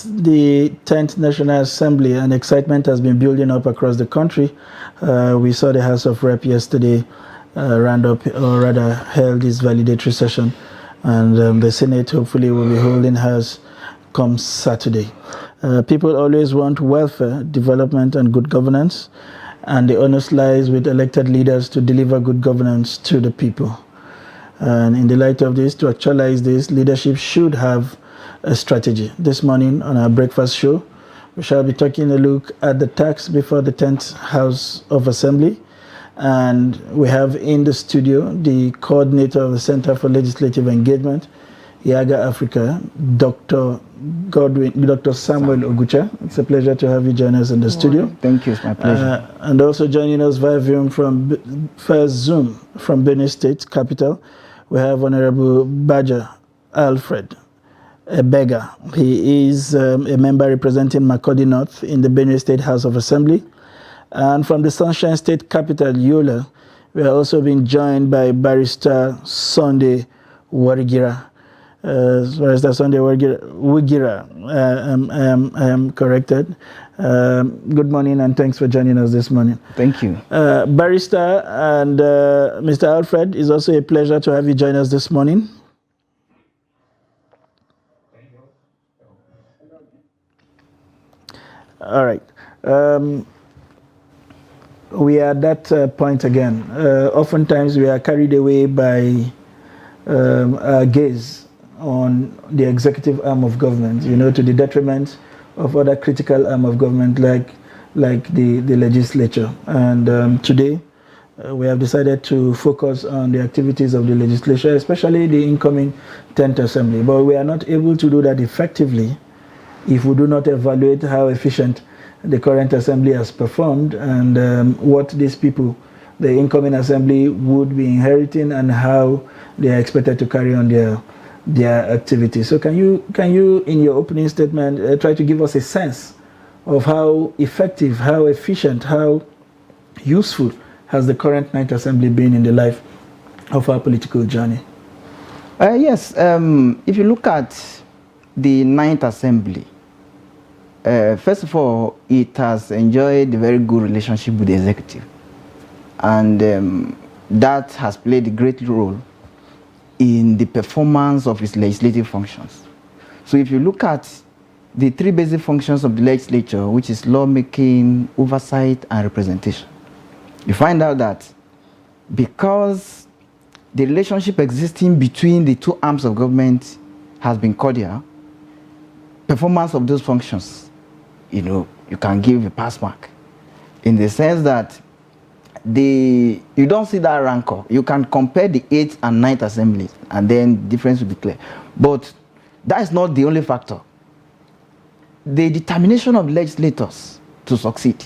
The 10th National Assembly, and excitement has been building up across the country. We saw the House of Rep yesterday round up, or rather held its validatory session, and the Senate hopefully will be holding hers come Saturday. People always want welfare, development, and good governance, and the onus lies with elected leaders to deliver good governance to the people. And in the light of this, to actualize this, leadership should have a strategy. This morning on our breakfast show, we shall be taking a look at the tax before the 10th House of Assembly. And we have in the studio the coordinator of the Center for Legislative Engagement, Yaga Africa, Dr. Samuel Ogucha. It's a pleasure to have you join us in the studio. Thank you, it's my pleasure. And also joining us via Zoom from Benin State capital, we have Honorable Badger Alfred Ebega. He is a member representing Makurdi North in the Benue State House of Assembly. And from the Sunshine State capital, Yola, we are also being joined by Barrister Sunday Warigira. Barrister Sunday Wigira, I am corrected. Good morning and thanks for joining us this morning. Thank you. Barrister and Mr. Alfred, it's also a pleasure to have you join us this morning. All right. We are at that point again. Oftentimes we are carried away by our gaze on the executive arm of government, to the detriment of other critical arm of government like the legislature. And today we have decided to focus on the activities of the legislature, especially the incoming 10th Assembly. But we are not able to do that effectively if we do not evaluate how efficient the current assembly has performed and what these people, the incoming assembly, would be inheriting and how they are expected to carry on their activities. So can you in your opening statement try to give us a sense of how effective, how efficient, how useful has the current 9th assembly been in the life of our political journey? Yes, if you look at the 9th assembly, first of all, it has enjoyed a very good relationship with the executive, and that has played a great role in the performance of its legislative functions. So if you look at the three basic functions of the legislature, which is lawmaking, oversight, and representation, you find out that because the relationship existing between the two arms of government has been cordial, performance of those functions, you can give a pass mark in the sense that you don't see that rancor. You can compare the 8th and 9th assemblies and then the difference will be clear. But that is not the only factor. The determination of legislators to succeed.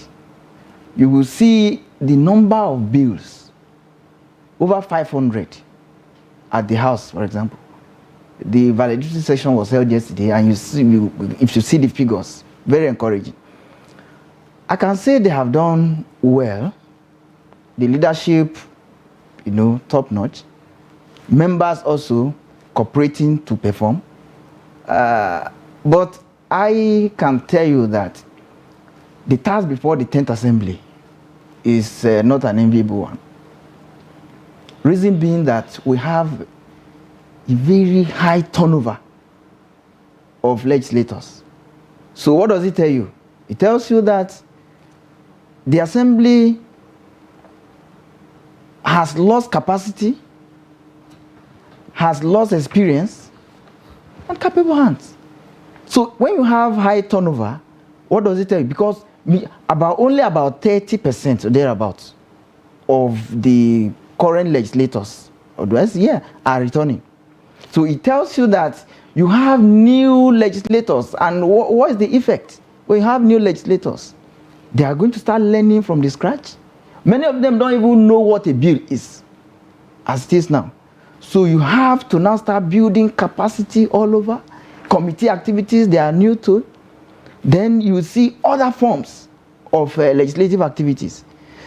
You will see the number of bills, over 500 at the House, for example. The validatory session was held yesterday, and if you see the figures, very encouraging. I can say they have done well. The leadership, top notch. Members also cooperating to perform. But I can tell you that the task before the 10th assembly is not an enviable one. Reason being that we have a very high turnover of legislators. So what does it tell you? It tells you that the assembly has lost capacity, has lost experience, and capable hands. So when you have high turnover, what does it tell you? Because only about 30% or thereabouts of the current legislators are returning. So it tells you that you have new legislators, and what is the effect? When you have new legislators, they are going to start learning from the scratch. Many of them don't even know what a bill is, as it is now. So you have to now start building capacity all over. Committee activities, they are new to. Then you see other forms of legislative activities.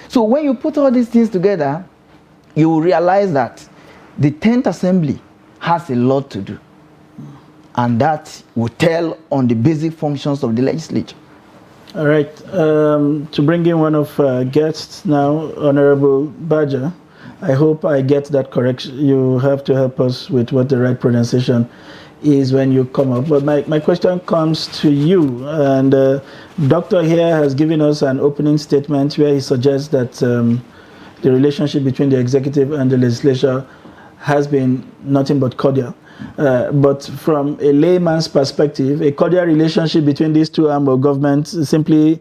So when you put all these things together, you will realize that the 10th assembly has a lot to do. and that will tell on the basic functions of the legislature. All right. To bring in one of our guests now, Honorable Badger. I hope I get that correct. You have to help us with what the right pronunciation is when you come up. But my question comes to you. And Doctor here has given us an opening statement where he suggests that the relationship between the executive and the legislature has been nothing but cordial. But from a layman's perspective, a cordial relationship between these two arms of government simply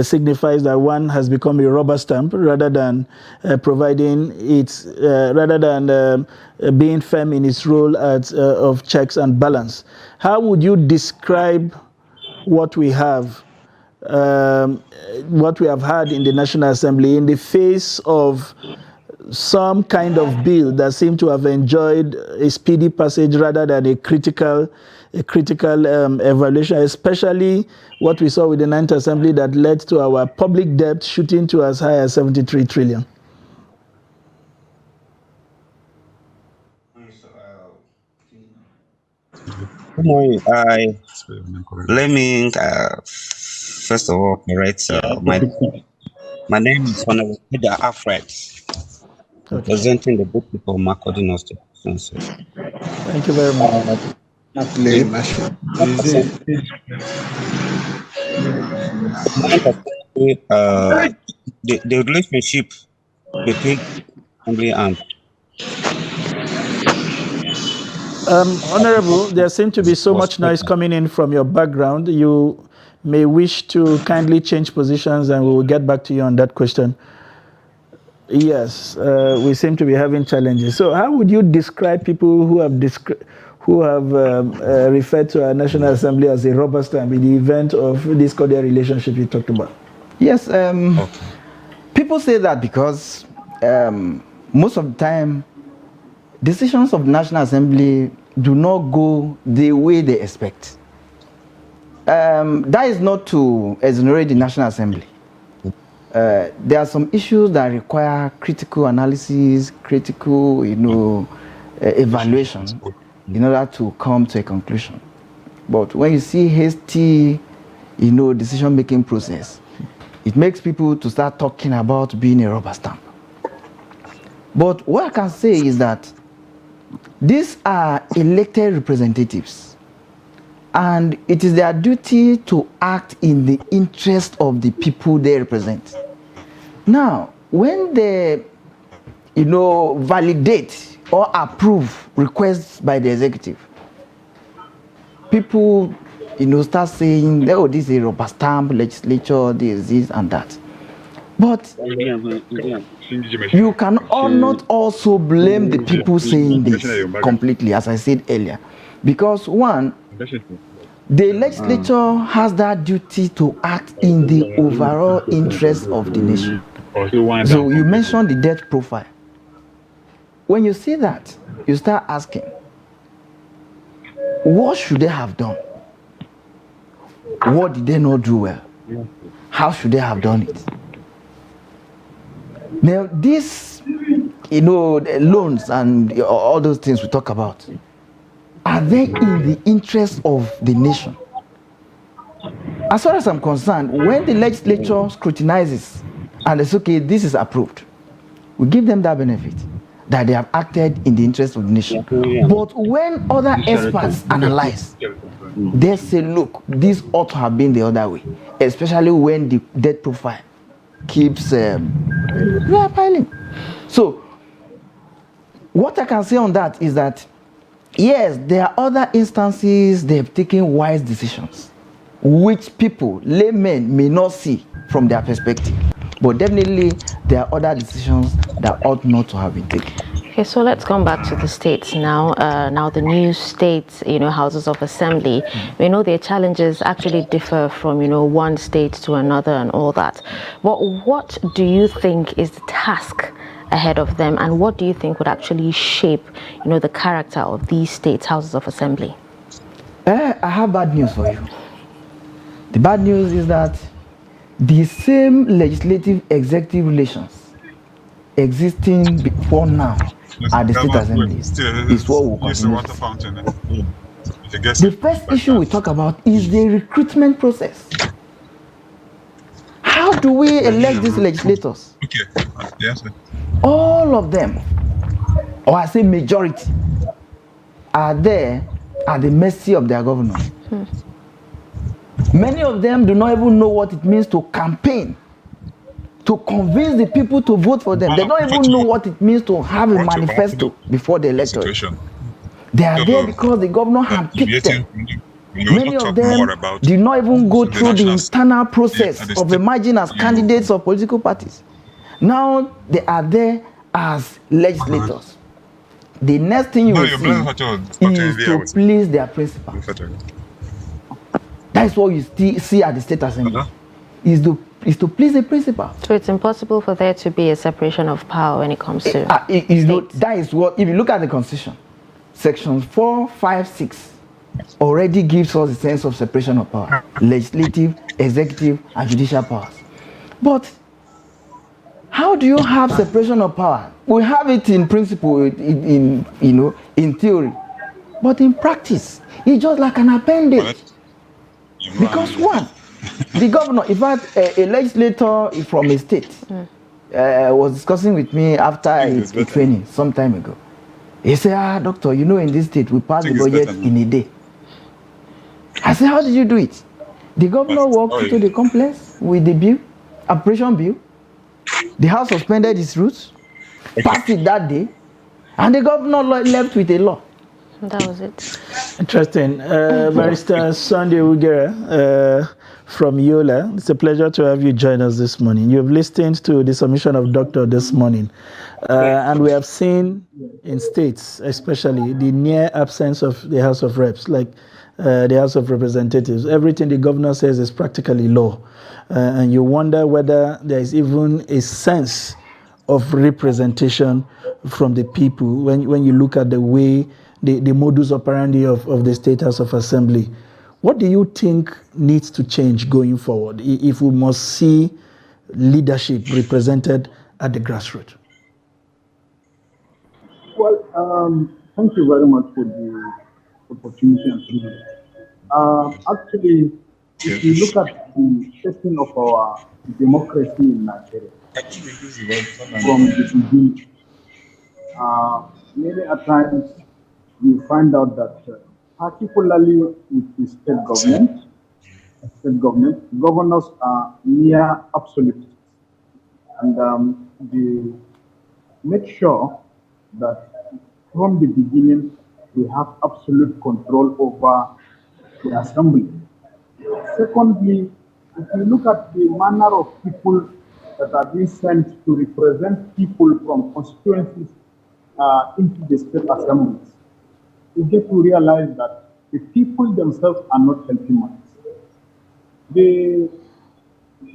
signifies that one has become a rubber stamp rather than providing its, rather than being firm in its role of checks and balance. How would you describe what we have had in the National Assembly in the face of some kind of bill that seemed to have enjoyed a speedy passage rather than a critical evaluation, especially what we saw with the Ninth Assembly that led to our public debt shooting to as high as 73 trillion? Good morning. Let me first of all correct my name is Honorable Peter Alfred, representing the good people of Makurdi North State. Thank you very much. The relationship between family and Honorable, there seems to be so much noise coming in from your background. You may wish to kindly change positions and we will get back to you on that question. Yes, we seem to be having challenges. So how would you describe people who have referred to our National Assembly as a rubber stamp in the event of this cordial relationship you talked about? Yes, people say that because most of the time decisions of the National Assembly do not go the way they expect. That is not to exonerate the National Assembly. There are some issues that require critical analysis, critical, evaluation in order to come to a conclusion. But when you see hasty, decision-making process, it makes people to start talking about being a rubber stamp. But what I can say is that these are elected representatives, and it is their duty to act in the interest of the people they represent. Now, when they, validate or approve requests by the executive, people, start saying, oh, this is a rubber stamp legislature, this and that. But you can not also blame the people saying this completely, as I said earlier. Because one, the legislature has that duty to act in the overall interest of the nation. So you mentioned the debt profile. When you see that, you start asking, what should they have done? What did they not do well? How should they have done it? Now, these, loans and all those things we talk about, are they in the interest of the nation? As far as I'm concerned, when the legislature scrutinizes and they say, okay, this is approved, we give them that benefit, that they have acted in the interest of the nation. But when other experts analyze, they say, look, this ought to have been the other way, especially when the debt profile keeps piling. So, what I can say on that is that, yes, there are other instances they have taken wise decisions, which people, laymen, may not see from their perspective. But definitely, there are other decisions that ought not to have been taken. Okay, so let's come back to the states now. Now the new states, houses of assembly, we know their challenges actually differ from, one state to another and all that. But what do you think is the task ahead of them, and what do you think would actually shape, the character of these states' houses of assembly? I have bad news for you. The bad news is that the same legislative-executive relations existing before now at the state assemblies is what will continue. The first issue we talk about is the recruitment process. How do we elect these legislators? Okay. Yes. All of them, or I say majority, are there at the mercy of their governors. Many of them do not even know what it means to campaign, to convince the people to vote for them. They don't even know what it means to have a manifesto before the electorate. They are there because the governor handpicked them. Many of them did not even go through the internal process of emerging as candidates of political parties. Now they are there as legislators. The next thing you will see is to please their principal. That's what you still see at the state assembly. Is to please the principal. So it's impossible for there to be a separation of power when it comes to that is what, if you look at the constitution, sections 4, 5, 6 already gives us a sense of separation of power: legislative, executive, and judicial powers. But how do you have separation of power? We have it in principle, in theory, but in practice, it's just like an appendage. Because one, the governor, in fact, a legislator from a state was discussing with me after a training some time ago. He said, doctor, in this state, we passed the budget in a day. I said, how did you do it? The governor walked into the complex with the bill, appropriation bill. The House suspended its rules, passed it that day, and the governor left with a law. That was it. Interesting. Barrister Sunday Ugera from Yola, it's a pleasure to have you join us this morning. You've listened to the submission of Doctor this morning, and we have seen in states, especially, the near absence of the House of Reps, like the House of Representatives. Everything the governor says is practically law, and you wonder whether there is even a sense of representation from the people when you look at the way the modus operandi of the State House of Assembly. What do you think needs to change going forward if we must see leadership represented at the grassroots? Well, thank you very much for the opportunity and privilege. Actually, if you look at the setting of our democracy in Nigeria, from the beginning, many a times you find out that particularly with the state government, governors are near absolute, and they make sure that from the beginning we have absolute control over the assembly. Secondly, if you look at the manner of people that are being sent to represent people from constituencies into the state assemblies, you get to realize that the people themselves are not helping much. The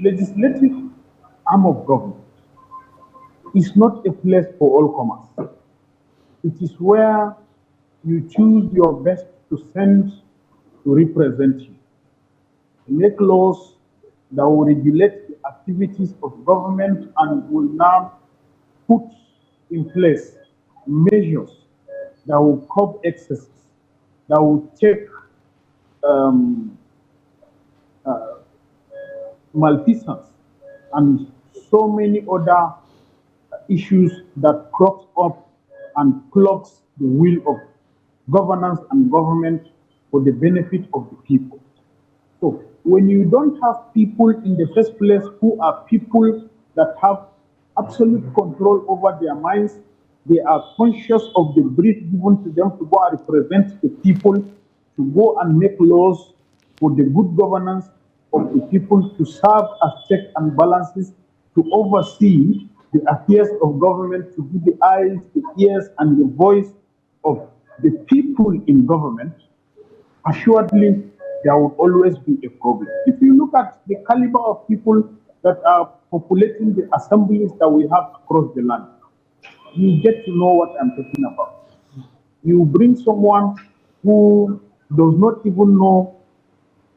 legislative arm of government is not a place for all comers. It is where you choose your best to send to represent you. Make laws that will regulate the activities of government and will now put in place measures that will curb excesses, that will take malfeasance and so many other issues that crops up and clogs the wheel of governance and government for the benefit of the people. So when you don't have people in the first place who are people that have absolute control over their minds, they are conscious of the brief given to them to go and represent the people, to go and make laws for the good governance of the people, to serve as checks and balances, to oversee the affairs of government, to be the eyes, the ears, and the voice of the people in government, assuredly there will always be a problem. If you look at the caliber of people that are populating the assemblies that we have across the land, you get to know what I'm talking about. You bring someone who does not even know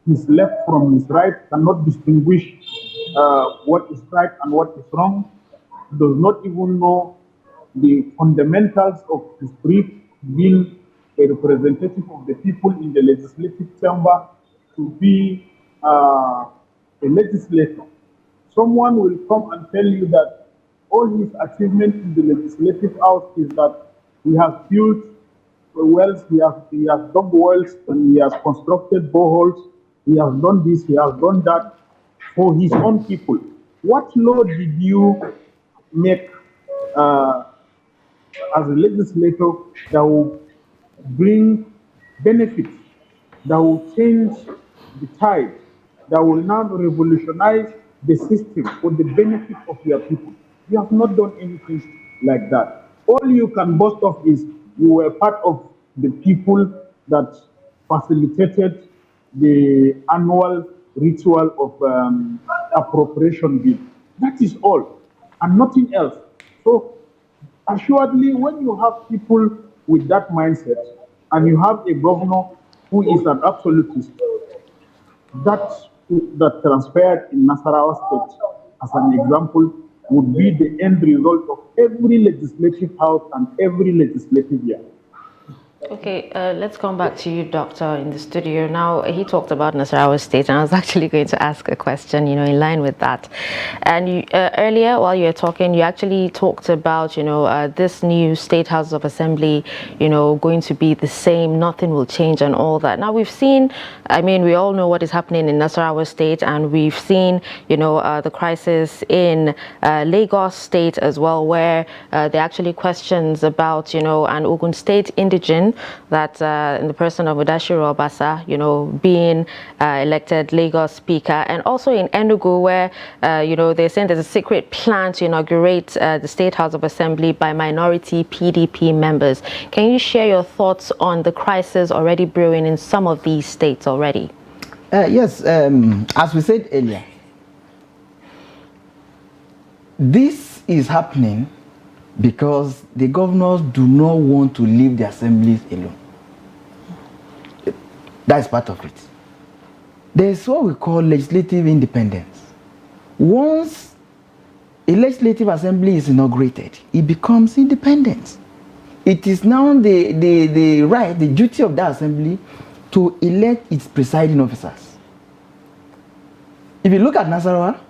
his left from his right, cannot distinguish what is right and what is wrong, does not even know the fundamentals of his brief, being a representative of the people in the legislative chamber to be a legislator. Someone will come and tell you that all his achievement in the legislative house is that he has built wells, he has dug wells, and he has constructed boreholes, he has done this, he has done that for his own people. What law did you make as a legislator that will bring benefits, that will change the tide, that will now revolutionize the system for the benefit of your people? You have not done anything like that. All you can boast of is you were part of the people that facilitated the annual ritual of appropriation bill. That is all, and nothing else. So assuredly, when you have people with that mindset and you have a governor who is an absolutist, that transpired in Nasarawa State as an example would be the end result of every legislative house and every legislative year. Okay, let's come back to you, Doctor, in the studio. Now, he talked about Nasarawa State, and I was actually going to ask a question, in line with that. And you, earlier, while you were talking, you actually talked about, this new State House of Assembly, going to be the same, nothing will change and all that. Now, we've seen, we all know what is happening in Nasarawa State, and we've seen, the crisis in Lagos State as well, where there are actually questions about, an Ogun State indigene that in the person of Udashiru Obasa, being elected Lagos Speaker, and also in Enugu, where they're saying there's a secret plan to inaugurate the State House of Assembly by minority PDP members. Can you share your thoughts on the crisis already brewing in some of these states already? Yes, as we said earlier, this is happening because the governors do not want to leave the assemblies alone. That is part of it. There is what we call legislative independence. Once a legislative assembly is inaugurated, it becomes independent. It is now the right, the duty of that assembly to elect its presiding officers. If you look at Nasarawa,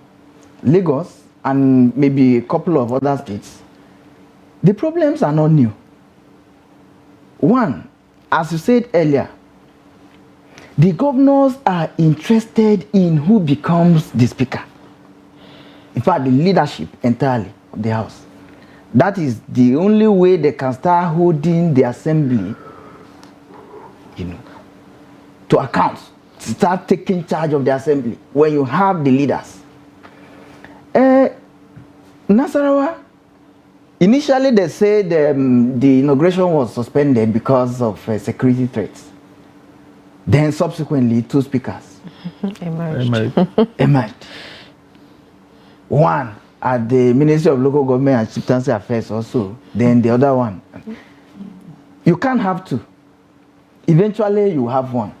Lagos, and maybe a couple of other states, the problems are not new. One, as you said earlier, the governors are interested in who becomes the speaker. In fact, the leadership entirely of the house. That is the only way they can start holding the assembly, to account, to start taking charge of the assembly when you have the leaders. Nasarawa, initially, they said the inauguration was suspended because of security threats. Then, subsequently, two speakers emerged. One at the Ministry of Local Government and Chieftaincy Affairs also. Then the other one. You can't have two. Eventually, you have one.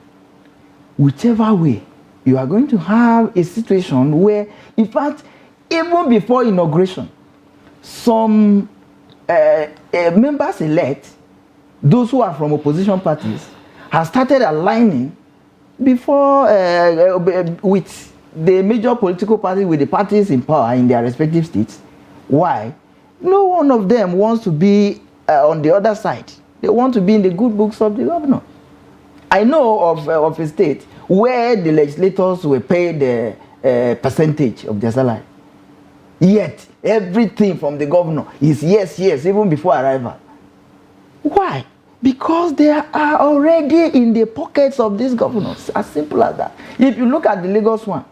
Whichever way, you are going to have a situation where, in fact, even before inauguration, some members-elect, those who are from opposition parties, have started aligning before with the major political parties, with the parties in power in their respective states. Why? No one of them wants to be on the other side. They want to be in the good books of the governor. I know of a state where the legislators were paid a percentage of their salary. Yet, everything from the governor is yes, even before arrival. Why? Because they are already in the pockets of these governors. As simple as that. If you look at the Lagos one,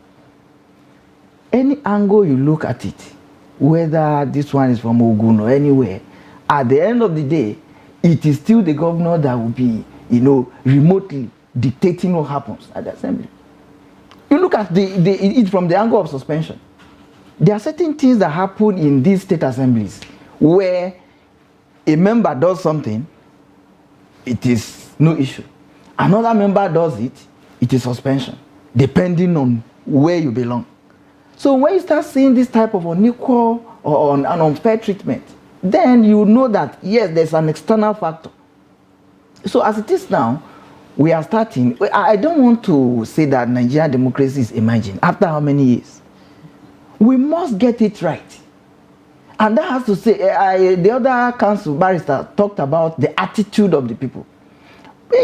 any angle you look at it, whether this one is from Ogun or anywhere, at the end of the day, it is still the governor that will be, remotely dictating what happens at the assembly. You look at it from the angle of suspension. There are certain things that happen in these state assemblies where a member does something, it is no issue. Another member does it, it is suspension, depending on where you belong. So when you start seeing this type of unequal or an unfair treatment, then you know that, yes, there's an external factor. So as it is now, we are starting. I don't want to say that Nigerian democracy is emerging. After how many years? We must get it right. And that has to say, the other council barrister talked about the attitude of the people.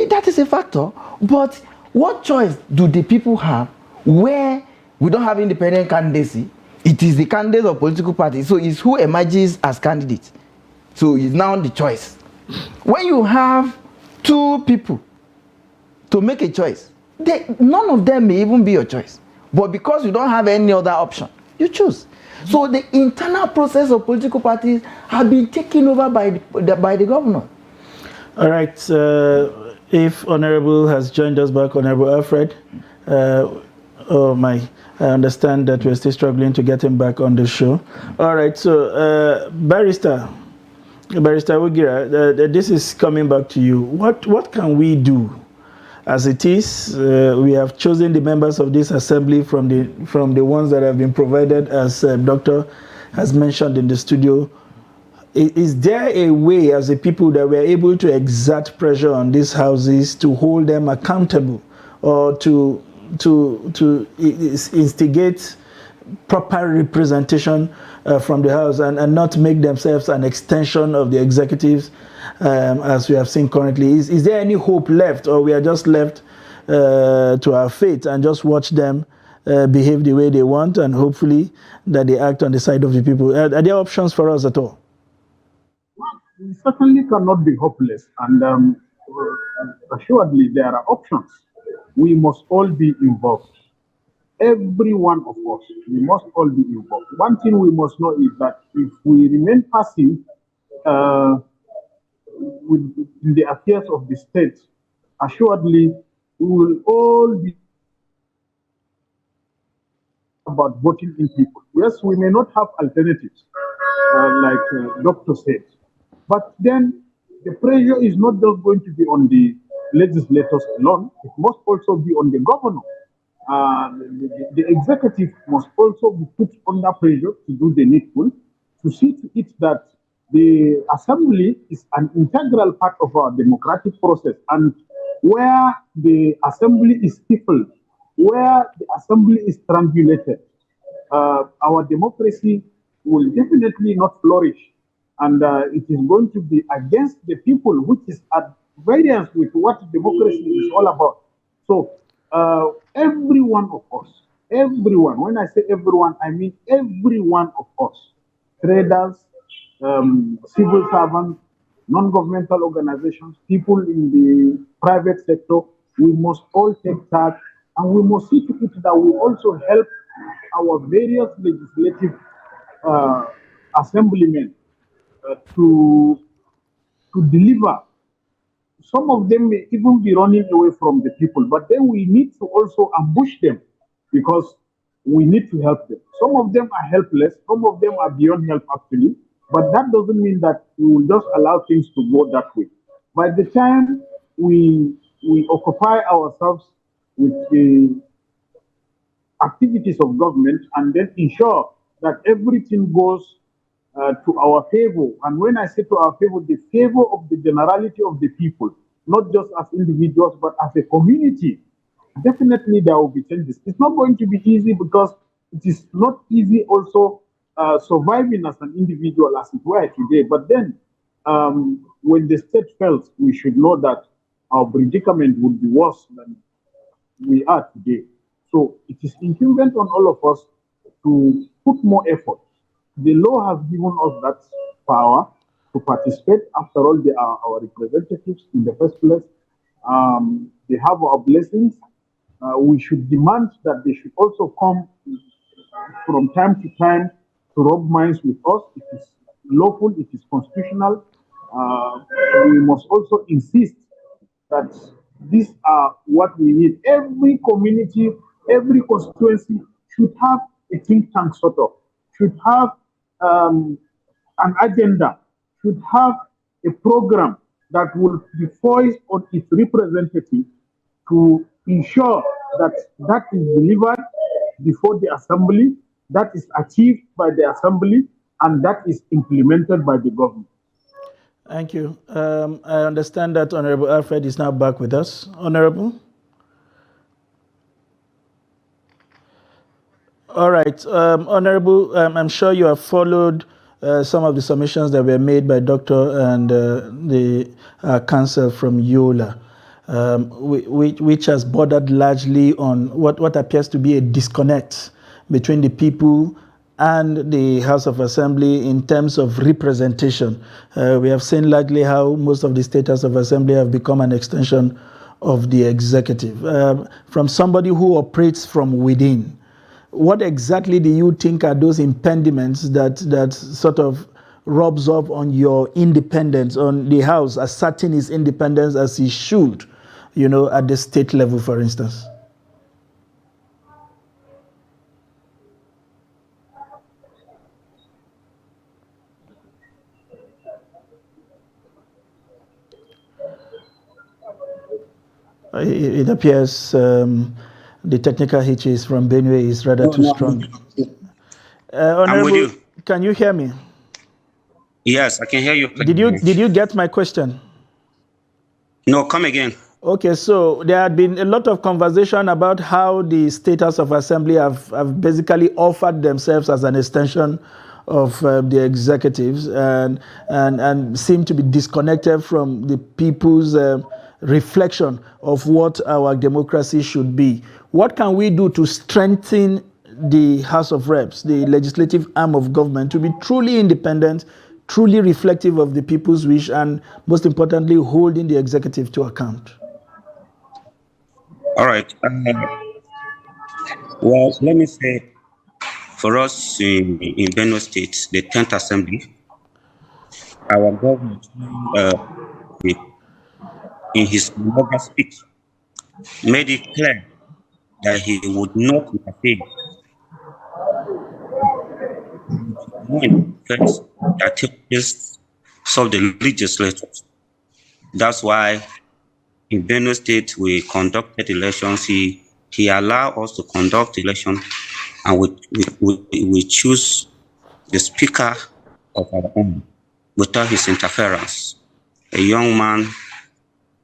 That is a factor. But what choice do the people have where we don't have independent candidacy? It is the candidate of political parties. So it's who emerges as candidate. So it's now the choice. When you have two people to make a choice, none of them may even be your choice. But because you don't have any other option, you choose. So the internal process of political parties have been taken over by the governor. All right. If Honorable has joined us back, Honorable Alfred. Oh my, I understand that we're still struggling to get him back on the show. All right. So, Barrister Wigira, this is coming back to you. What can we do? As it is, we have chosen the members of this assembly from the ones that have been provided, as Doctor has mentioned in the studio. Is there a way, as a people, that we are able to exert pressure on these houses to hold them accountable, or to instigate proper representation from the House, and not make themselves an extension of the executives, as we have seen currently? Is there any hope left, or we are just left to our fate and just watch them behave the way they want, and hopefully that they act on the side of the people? Are there options for us at all? We certainly cannot be hopeless, and assuredly there are options. We must all be involved. Every one of us, we must all be involved. One thing we must know is that if we remain passive in the affairs of the state, assuredly we will all be about voting in people. Yes, we may not have alternatives, like Doctor said, but then the pressure is not just going to be on the legislators alone, it must also be on the governor. The executive must also be put under pressure to do the needful, to see to it that the assembly is an integral part of our democratic process, and where the assembly is stifled, where the assembly is strangulated, our democracy will definitely not flourish, and it is going to be against the people, which is at variance with what democracy is all about. So every one of us, everyone, when I say everyone, I mean every one of us, traders, civil servants, non-governmental organizations, people in the private sector, we must all take charge, and we must see to it that we also help our various legislative assemblymen to deliver. Some of them may even be running away from the people, but then we need to also ambush them, because we need to help them. Some of them are helpless, some of them are beyond help actually, but that doesn't mean that we will just allow things to go that way. By the time we occupy ourselves with the activities of government and then ensure that everything goes to our favor. And when I say to our favor, the favor of the generality of the people, not just as individuals, but as a community, definitely there will be changes. It's not going to be easy, because it is not easy also surviving as an individual as it were today. But then when the state fails, we should know that our predicament would be worse than we are today. So it is incumbent on all of us to put more effort. The law has given us that power to participate. After all, they are our representatives in the first place. They have our blessings. We should demand that they should also come from time to time to rub minds with us. It is lawful, it is constitutional. We must also insist that these are what we need. Every community, every constituency should have a think tank, sort of, should have an agenda, should have a program that will be foised on its representative to ensure that that is delivered before the assembly, that is achieved by the assembly, and that is implemented by the government. Thank you. I understand that Honorable Alfred is now back with us. Honorable? All right. Honorable, I'm sure you have followed some of the submissions that were made by Doctor and the counsel from Yola, which has bordered largely on what appears to be a disconnect between the people and the House of Assembly in terms of representation. We have seen largely how most of the state House of Assembly have become an extension of the executive. From somebody who operates from within, what exactly do you think are those impediments that sort of rubs off on your independence, on the House asserting its independence as it should, at the state level, for instance? It appears the technical hitches from Benue is rather too strong. I'm with you. Can you hear me? Yes, I can hear you. Did you get my question? No, come again. Okay, so there had been a lot of conversation about how the State House of Assembly have basically offered themselves as an extension of the executives and seem to be disconnected from the people's reflection of what our democracy should be. What can we do to strengthen the House of Reps, the legislative arm of government, to be truly independent, truly reflective of the people's wish, and most importantly, holding the executive to account? All right. Well, let me say, for us in Benue State, the 10th Assembly, our government, in his inaugural speech, made it clear that he would not interfere when first that takes solve the legislators. That's why in Benue State we conducted elections. He allowed us to conduct elections, and we choose the speaker of our own without his interference. A young man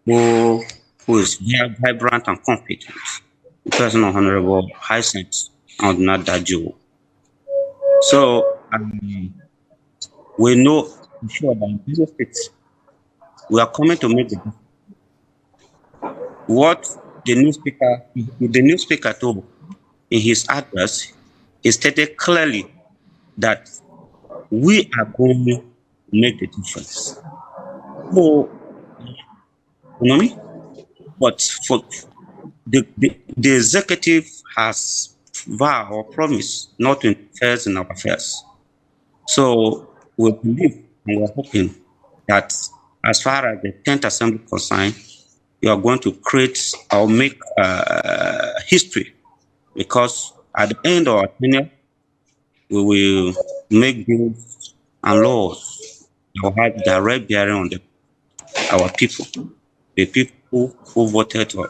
who is very vibrant and competent, the person of Honorable Hyacinth and not that Jew. So we know for sure that in Benue State we are coming to make the difference. What the new speaker told in his address, he stated clearly that we are going to make the difference. So, but for the executive has vowed or promised not to interfere in our affairs. So we believe and we're hoping that as far as the 10th Assembly is concerned, you are going to create or make history, because at the end of our tenure, we will make bills and laws that will have direct bearing on our people, the people who voted for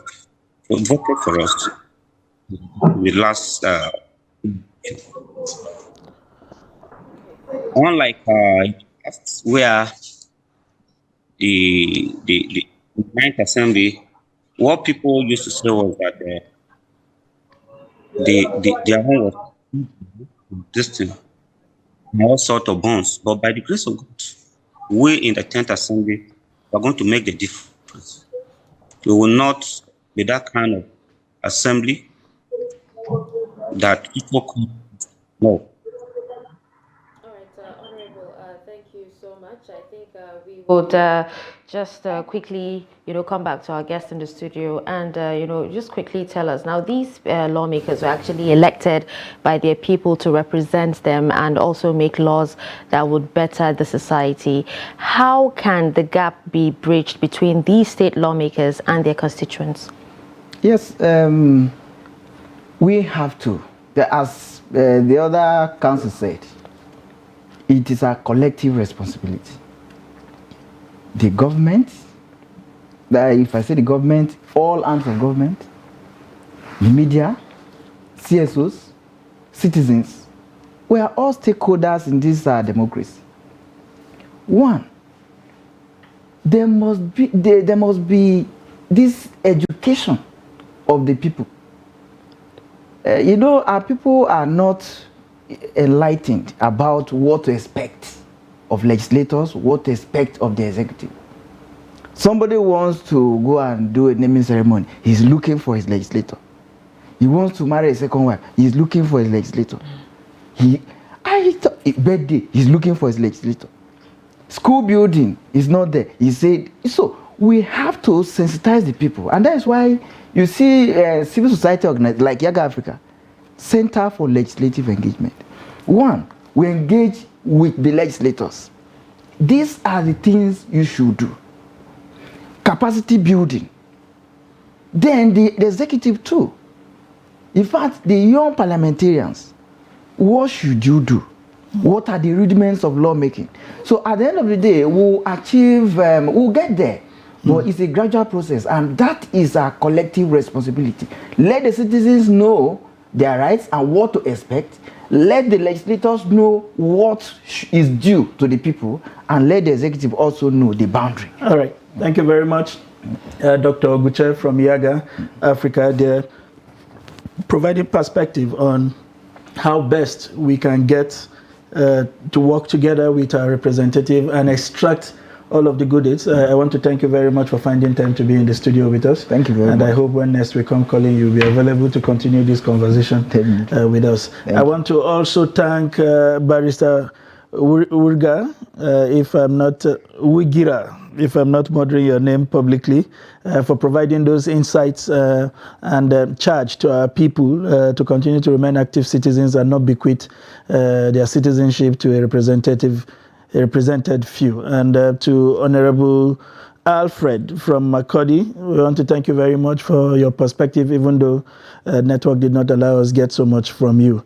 us the last. Unlike where the 9th Assembly, what people used to say was that their own was distinct, all sort of bonds. But by the grace of God, we in the 10th Assembly are going to make the difference. We will not be that kind of assembly that people come. No. Thank you so much. I think we would just quickly, come back to our guest in the studio and, just quickly tell us. Now, these lawmakers were actually elected by their people to represent them and also make laws that would better the society. How can the gap be bridged between these state lawmakers and their constituents? Yes, we have to. As the other council said, it is a collective responsibility. The government, if I say the government, all arms of government, the media, CSOs, citizens, we are all stakeholders in this democracy. One, there must be this education of the people. You know, our people are not enlightened about what to expect of legislators, what to expect of the executive. Somebody wants to go and do a naming ceremony, he's looking for his legislator. He wants to marry a second wife, he's looking for his legislator. Birthday, he's looking for his legislator. School building is not there. He said, so we have to sensitize the people. And that's why you see civil society organized like Yaga Africa, Center for Legislative Engagement. One, we engage with the legislators. These are the things you should do. Capacity building. Then the executive too. In fact, the young parliamentarians, what should you do? What are the rudiments of lawmaking? So at the end of the day, we'll achieve, we'll get there. But it's a gradual process, and that is our collective responsibility. Let the citizens know their rights and what to expect. Let the legislators know what is due to the people, and let the executive also know the boundary. All right. Thank you very much, Dr. Oguche from Yaga Africa. They're providing perspective on how best we can get to work together with our representative and extract all of the goodies. I want to thank you very much for finding time to be in the studio with us. Thank you very much. And I hope when next we come calling, you'll be available to continue this conversation with us. I want to also thank Barrister Urga, if I'm not Wigira, if I'm not murdering your name publicly, for providing those insights and charge to our people to continue to remain active citizens and not bequeath their citizenship to a represented few. And to Honorable Alfred from Makodi, we want to thank you very much for your perspective, even though network did not allow us get so much from you.